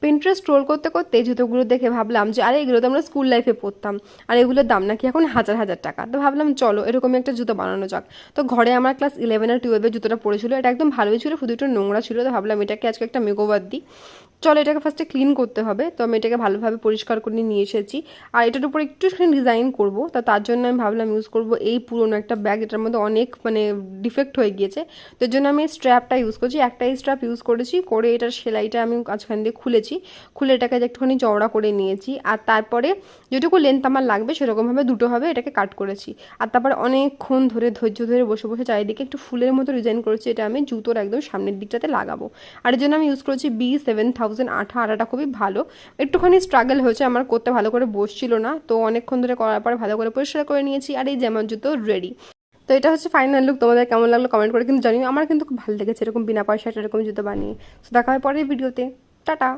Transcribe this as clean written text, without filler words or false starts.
Pinterest scroll করতে করতে জুতোগুলো দেখে ভাবলাম যে আরে এগুলো তো আমরা স্কুল লাইফে পরতাম, আর এগুলোর দাম নাকি এখন হাজার হাজার টাকা। তো ভাবলাম চলো এরকমই একটা জুতো বানানো যাক। তো ঘরে আমার ক্লাস 11 আর 12 জুতোটা পড়েছিল, এটা একদম ভালোই ছিল, শুধু একটু নোংরা ছিল। তো ভাবলাম এটাকে আজকে একটা মেকওভার দিই। চলো এটাকে ফার্স্টে ক্লিন করতে হবে। তো আমি এটাকে ভালোভাবে পরিষ্কার করে নিয়ে এসেছি, আর এটার উপর একটুখানি ডিজাইন করব। তো তার জন্য আমি ভাবলাম ইউজ করব এই পুরোনো একটা ব্যাগ, এটার মধ্যে অনেক ডিফেক্ট হয়ে গিয়েছে। তো এর জন্য আমি স্ট্র্যাপটা ইউজ করছি, একটাই স্ট্র্যাপ ইউজ করেছি, করে এটার সেলাইটা আমি মাঝখান দিয়ে খুলেছি, খুলে এটাকে একটুখানি চওড়া করে নিয়েছি। আর তারপরে যেটুকু লেন্থ আমার লাগবে সেরকমভাবে দুটোভাবে এটাকে কাট করেছি। আর তারপরে অনেকক্ষণ ধরে ধৈর্য ধরে বসে বসে চারিদিকে একটু ফুলের মতো ডিজাইন করেছি, এটা আমি জুতোর একদম সামনের দিকটাতে লাগাবো। আর এর জন্য আমি ইউজ করেছি B7000 আঠা। আঠাটা খুবই ভালো, একটুখানি স্ট্রাগল হয়েছে আমার, করতে ভালো করে বসছিল না। তো অনেকক্ষণ ধরে করার পর ভালো করে পরিষ্কার করে নিয়েছি, আর এই যে আমার জুতো রেডি। তো এটা হচ্ছে ফাইনাল লুক। তোমাদের কেমন লাগলো কমেন্ট করে কিন্তু জানিও। আমার কিন্তু খুব ভালো লেগেছে এরকম বিনা পয়সাটা এরকম জুতো বানিয়ে। তো দেখা হয় পরের ভিডিওতে। টাটা।